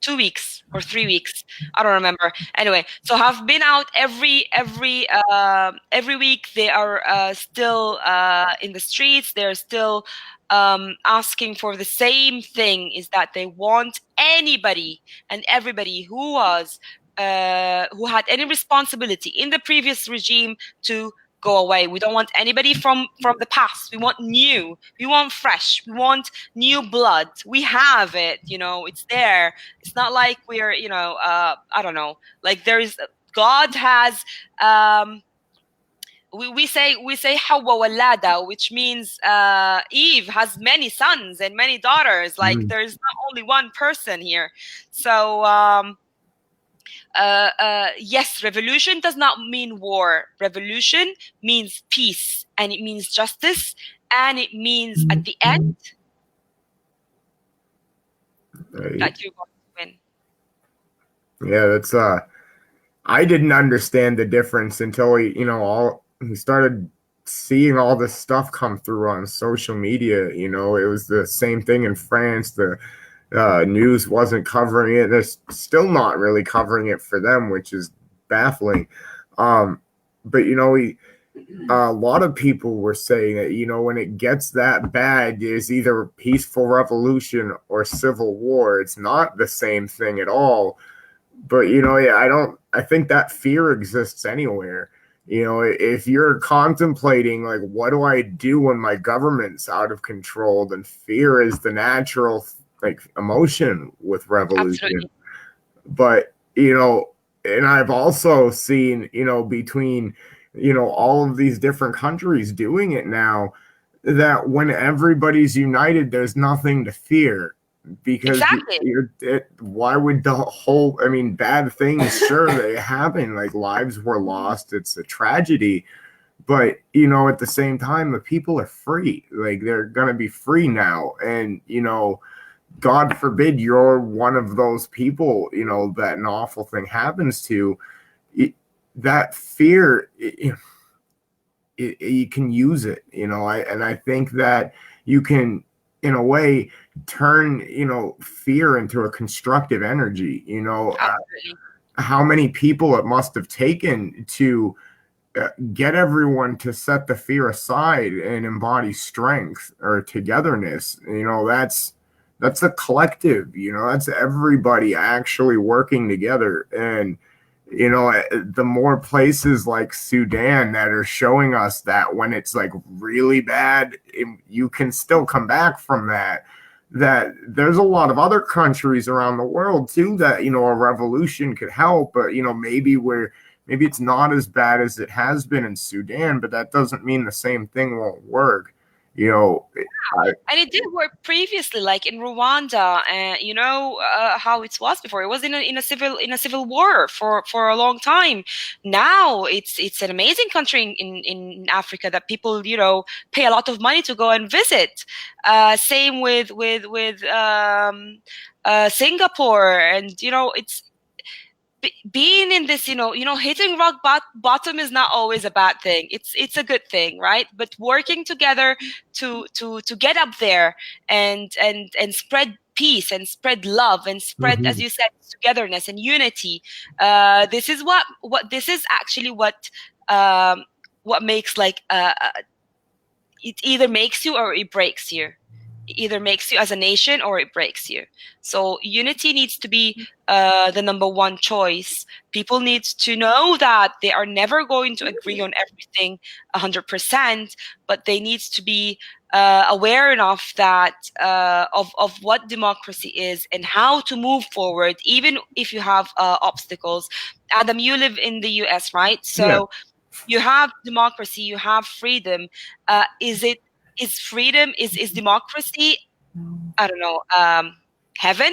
2 weeks or 3 weeks, I don't remember. Anyway, so have been out every week. They are still in the streets. They're still asking for the same thing, is that they want anybody and everybody who had any responsibility in the previous regime to go away. We don't want anybody from the past. We want new. We want fresh. We want new blood. We have it. It's there. It's not like we're I don't know. Like God has. We say Hawa walada, which means Eve has many sons and many daughters. Like there's not only one person here. So yes, revolution does not mean war. Revolution means peace, and it means justice, and it means at the end that you're going to win. Yeah, that's I didn't understand the difference until he started seeing all this stuff come through on social media. It was the same thing in France. The news wasn't covering it. They're still not really covering it for them, which is baffling. But a lot of people were saying that when it gets that bad, there's either peaceful revolution or civil war. It's not the same thing at all. But I think that fear exists anywhere. If you're contemplating, like, what do I do when my government's out of control, then fear is the natural emotion with revolution. Absolutely. But and I've also seen between all of these different countries doing it now, that when everybody's united, there's nothing to fear, because exactly. Why would bad things, sure, they happen, like lives were lost, it's a tragedy, but at the same time, the people are free. Like, they're gonna be free now, and God forbid you're one of those people, that an awful thing happens to. That fear, you can use it, I think that you can, in a way, turn, fear into a constructive energy. How many people it must have taken to get everyone to set the fear aside and embody strength or togetherness. That's a collective, that's everybody actually working together. And, the more places like Sudan that are showing us that when it's like really bad, you can still come back from that there's a lot of other countries around the world too that, a revolution could help, but, maybe it's not as bad as it has been in Sudan, but that doesn't mean the same thing won't work. And it did work previously, like in Rwanda, how it was before. It was in a civil war for a long time. Now it's an amazing country in Africa that people pay a lot of money to go and visit. Same with Singapore, and it's being in this, hitting rock bottom is not always a bad thing. It's a good thing, right? But working together to get up there and spread peace and spread love and spread, as you said, togetherness and unity. This is this is actually what makes it either makes you or it breaks you. It either makes you as a nation or it breaks you. So unity needs to be the number one choice. People need to know that they are never going to agree on everything 100%, but they need to be aware enough that of what democracy is and how to move forward, even if you have obstacles. Adam, you live in the US, right? So yeah. You have democracy, you have freedom. Is freedom, is democracy, I don't know, heaven?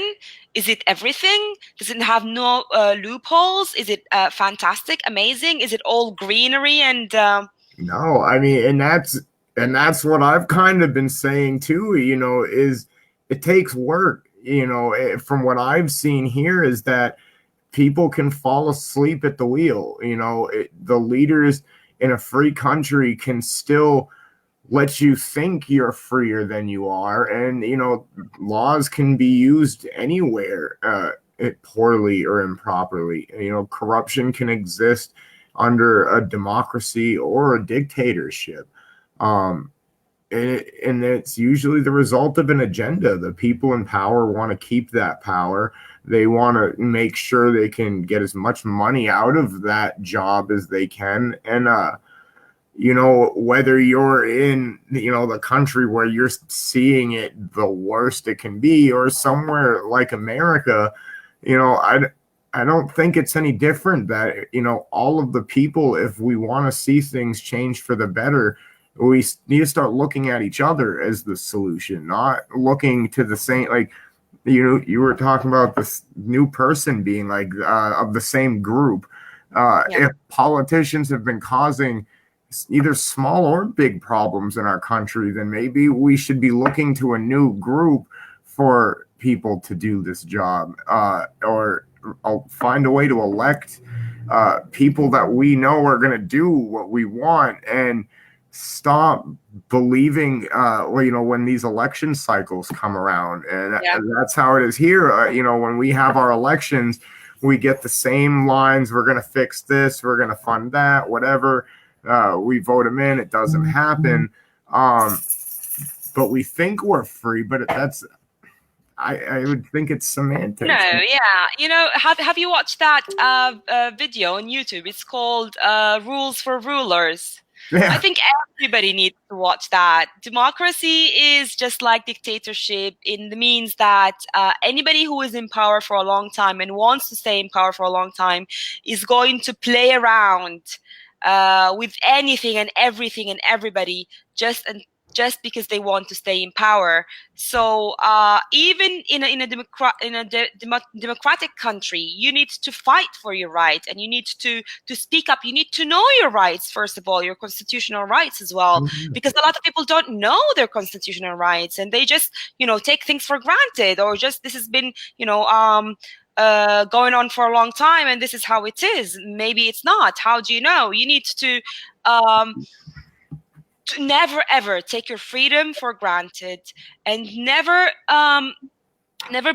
Is it everything? Does it have no loopholes? Is it fantastic, amazing? Is it all greenery and No, I mean, and that's what I've kind of been saying too, is it takes work, from what I've seen here is that people can fall asleep at the wheel, the leaders in a free country can still let you think you're freer than you are, and laws can be used anywhere, poorly or improperly. Corruption can exist under a democracy or a dictatorship. um and it's usually the result of an agenda. The people in power want to keep that power. They want to make sure they can get as much money out of that job as they can. And whether you're in, the country where you're seeing it the worst it can be, or somewhere like America, I don't think it's any different. That, all of the people, if we want to see things change for the better, we need to start looking at each other as the solution, not looking to the same, like, you were talking about this new person being like, of the same group. yeah. If politicians have been causing either small or big problems in our country, then maybe we should be looking to a new group for people to do this job, or I'll find a way to elect people that we know are going to do what we want, and stop believing, when these election cycles come around. And that's how it is here. When we have our elections, we get the same lines: we're going to fix this, we're going to fund that, whatever. We vote them in, it doesn't happen. But we think we're free, but I would think it's semantics. No, yeah. Have you watched that video on YouTube? It's called Rules for Rulers. Yeah. I think everybody needs to watch that. Democracy is just like dictatorship in the means that anybody who is in power for a long time and wants to stay in power for a long time is going to play around with anything and everything and everybody just because they want to stay in power. So even in a democratic country, you need to fight for your right, and you need to speak up. You need to know your rights, first of all, your constitutional rights as well, because a lot of people don't know their constitutional rights, and they just take things for granted, or just this has been going on for a long time, and this is how it is. Maybe it's not. How do you know? You need to never ever take your freedom for granted, and never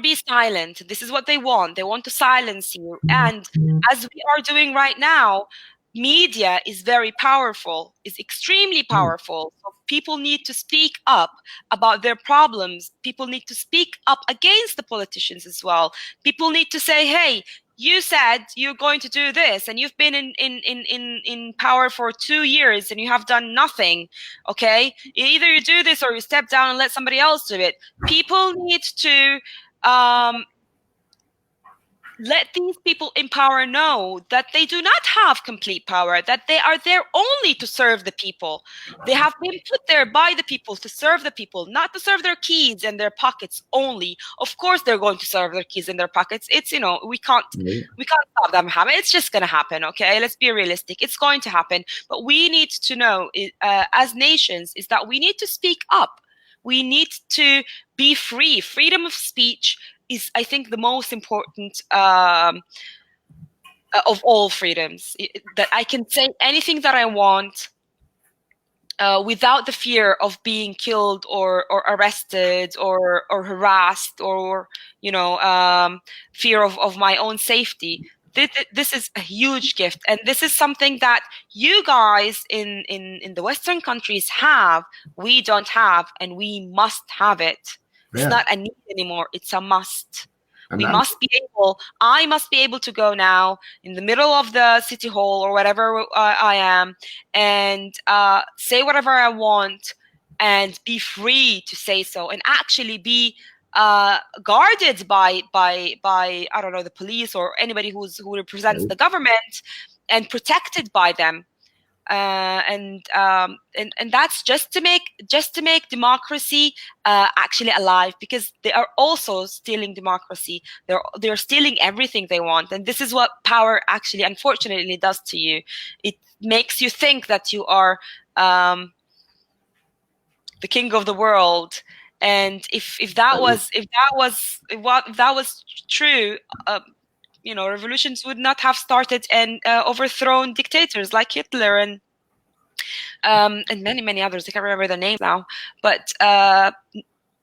be silent. This is what they want. They want to silence you. And as we are doing right now, media is very powerful, is extremely powerful. So people need to speak up about their problems. People need to speak up against the politicians as well. People need to say, hey, you said you're going to do this, and you've been in power for 2 years and you have done nothing. Okay, either you do this or you step down and let somebody else do it. People need to let these people in power know that they do not have complete power, that they are there only to serve the people. They have been put there by the people to serve the people, not to serve their keys and their pockets only. Of course, they're going to serve their keys and their pockets. It's, we can't stop them having. It's just going to happen. Okay, let's be realistic. It's going to happen. But we need to know, as nations, is that we need to speak up. We need to be free. Freedom of speech is, I think, the most important of all freedoms. That I can say anything that I want without the fear of being killed or arrested or harassed, or fear of my own safety. This is a huge gift, and this is something that you guys in the Western countries have. We don't have, and we must have it. It's not a need anymore. It's a must. I must be able to go now in the middle of the city hall or whatever I am, and say whatever I want, and be free to say so, and actually be guarded by I don't know, the police or anybody who represents the government, and protected by them. and that's just to make democracy actually alive, because they are also stealing democracy. They're stealing everything they want, and this is what power actually, unfortunately, does to you. It makes you think that you are the king of the world, and if that was true, revolutions would not have started and overthrown dictators like Hitler and many others. I can't remember their names now, but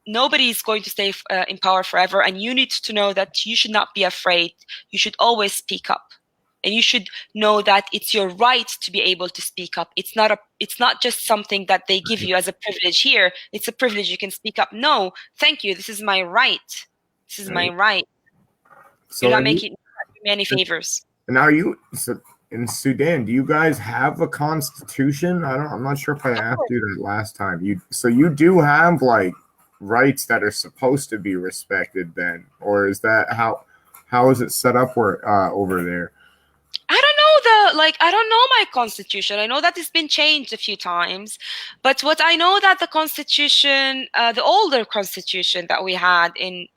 nobody's going to stay in power forever, and you need to know that you should not be afraid. You should always speak up, and you should know that it's your right to be able to speak up. It's not just something that they give you as a privilege. Here, it's a privilege. You can speak up. No, thank you. This is my right. This is my right. So You're not making me any favors. And are you in Sudan? Do you guys have a constitution? I'm not sure if I asked you that last time. You do have like rights that are supposed to be respected then, or is that how is it set up over there? I don't know my constitution. I know that it's been changed a few times, but what I know that the constitution, the older constitution that we had in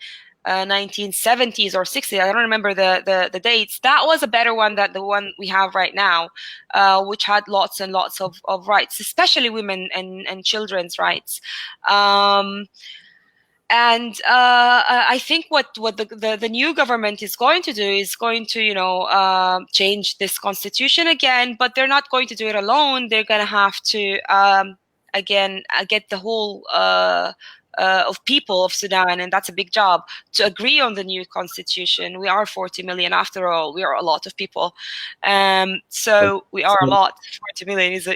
1970s or 60s, I don't remember the dates, that was a better one than the one we have right now, which had lots and lots of rights, especially women and children's rights. And I think what the new government is going to do is going to change this constitution again, but they're not going to do it alone. They're going to have to again get the whole of people of Sudan, and that's a big job, to agree on the new constitution. We are 40 million after all. We are a lot of people, so we are a lot. 40 million is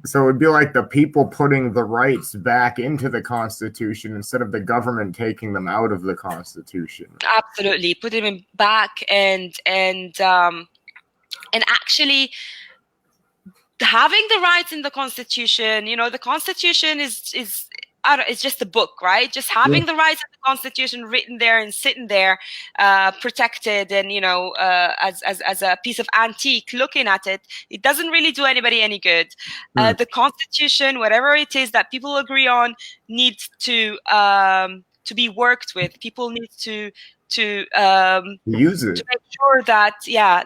so it'd be like the people putting the rights back into the Constitution instead of the government taking them out of the Constitution. Absolutely, putting them back and actually having the rights in the Constitution. The Constitution is it's just a book, right? Just having the rights of the Constitution written there and sitting there, protected, and as a piece of antique, looking at it, it doesn't really do anybody any good. The Constitution, whatever it is that people agree on, needs to be worked with. People need to use it, to make sure that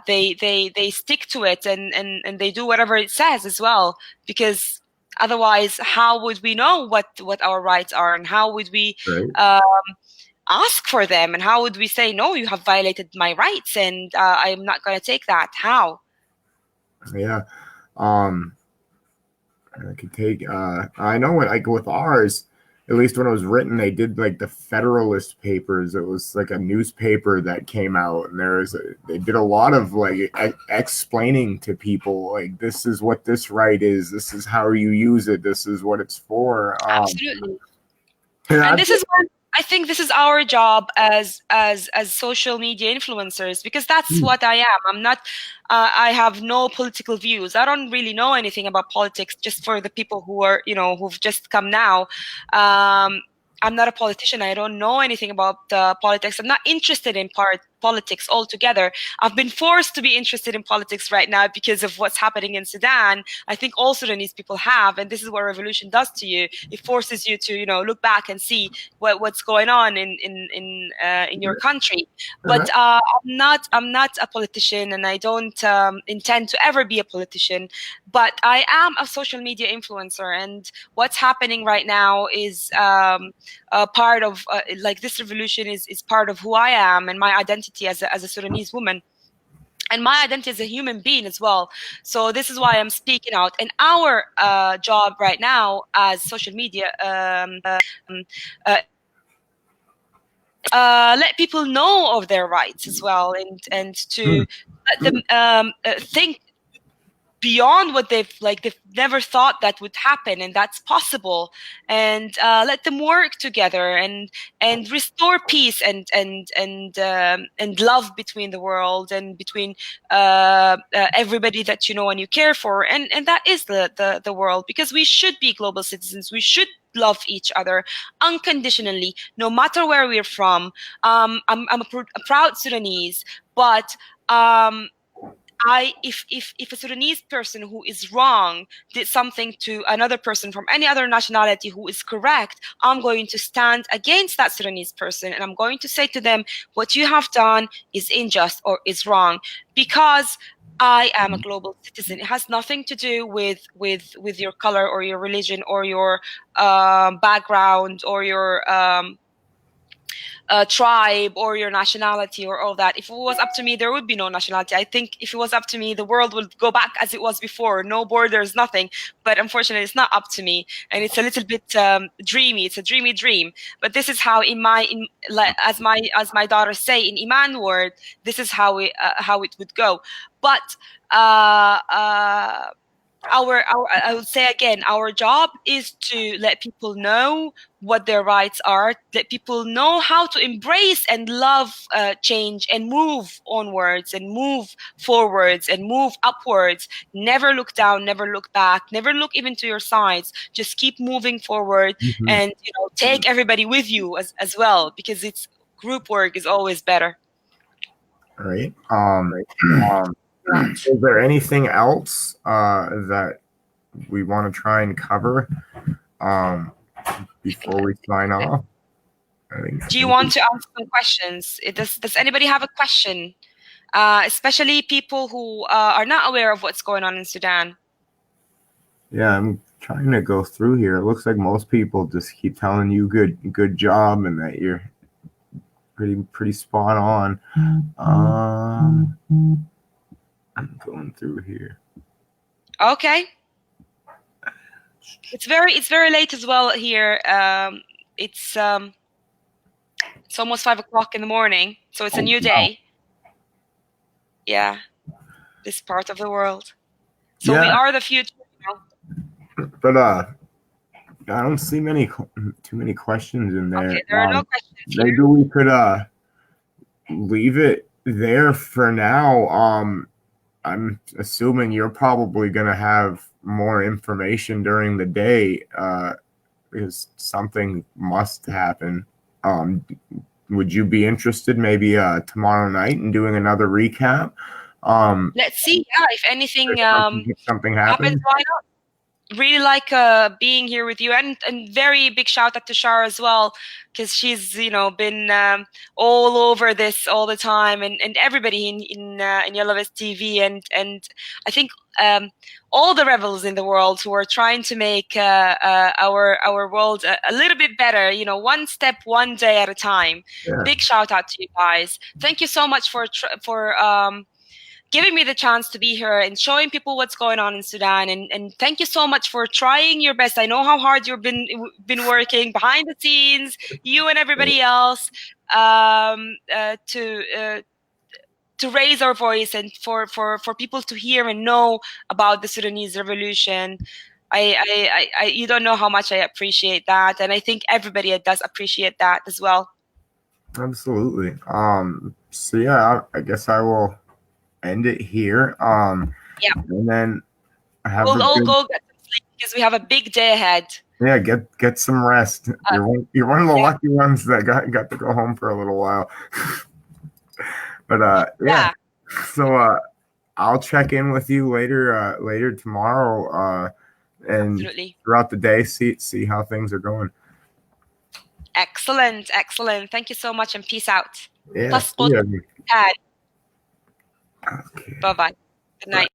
they stick to it and they do whatever it says as well, because otherwise, how would we know what our rights are, and how would we ask for them, and how would we say, no, you have violated my rights, and I'm not going to take that? How? Yeah, I could take. I know with ours, at least when it was written, they did like the Federalist Papers. It was like a newspaper that came out, and they did a lot of like explaining to people, like, this is what this right is, this is how you use it, this is what it's for. Absolutely. And this is what I think this is our job as social media influencers, because that's what I am. I'm not. I have no political views. I don't really know anything about politics. Just for the people who are, who've just come now. I'm not a politician. I don't know anything about politics. I'm not interested in politics altogether. I've been forced to be interested in politics right now because of what's happening in Sudan. I think all Sudanese people have, and this is what revolution does to you. It forces you to, look back and see what's going on in your country. But I'm not a politician, and I don't intend to ever be a politician. But I am a social media influencer, and what's happening right now is part of like this revolution is part of who I am and my identity as a Sudanese woman, and my identity as a human being as well. So this is why I'm speaking out. And our job right now as social media let people know of their rights as well, and to let them think beyond what they've never thought that would happen, and that's possible, and let them work together and restore peace and love between the world and between everybody that you know and you care for, and that is the world, because we should be global citizens. We should love each other unconditionally, no matter where we're from. I'm a proud Sudanese, but if a Sudanese person who is wrong did something to another person from any other nationality who is correct, I'm going to stand against that Sudanese person, and I'm going to say to them, what you have done is unjust or is wrong, because I am a global citizen. It has nothing to do with your color or your religion or your background or your tribe or your nationality or all that. If it was up to me, there would be no nationality. I think if it was up to me, the world would go back as it was before, no borders, nothing. But unfortunately, it's not up to me, and it's a little bit dreamy. It's a dreamy dream. But this is how, as my daughters say, in Eman word, this is how it would go. But I would say again, our job is to let people know what their rights are, let people know how to embrace and love change and move onwards and move forwards and move upwards. Never look down, never look back, never look even to your sides. Just keep moving forward, and take everybody with you as well, because it's group work is always better. All right. Is there anything else that we want to try and cover before we sign off? Do you want to ask some questions? Does anybody have a question? Especially people who are not aware of what's going on in Sudan. Yeah, I'm trying to go through here. It looks like most people just keep telling you good job and that you're pretty spot on. I'm going through here. Okay. It's very late as well here. It's almost 5 o'clock in the morning, so it's a new day. Yeah, this part of the world. So we are the future. But I don't see too many questions in there. Okay, there are no questions here. Maybe we could leave it there for now. I'm assuming you're probably gonna have more information during the day because something must happen. Would you be interested maybe tomorrow night in doing another recap? Let's see. Yeah, if anything something happens, why not? Really like being here with you, and very big shout out to Shar as well, because she's been all over this all the time, and everybody in Yellow Vest TV, and I think all the rebels in the world who are trying to make our world a little bit better, one step, one day at a time. Yeah. Big shout out to you guys. Thank you so much for giving me the chance to be here and showing people what's going on in Sudan. And thank you so much for trying your best. I know how hard you've been working behind the scenes, you and everybody else, to raise our voice and for people to hear and know about the Sudanese revolution. You don't know how much I appreciate that. And I think everybody does appreciate that as well. Absolutely. So yeah, I guess I will end it here. Yeah. And then we'll all go get some sleep because we have a big day ahead. Yeah, get some rest. You're one of the lucky ones that got to go home for a little while. But yeah. So I'll check in with you later tomorrow and absolutely. Throughout the day see how things are going. Excellent. Thank you so much and peace out. Yeah. Okay. Bye-bye. Good night.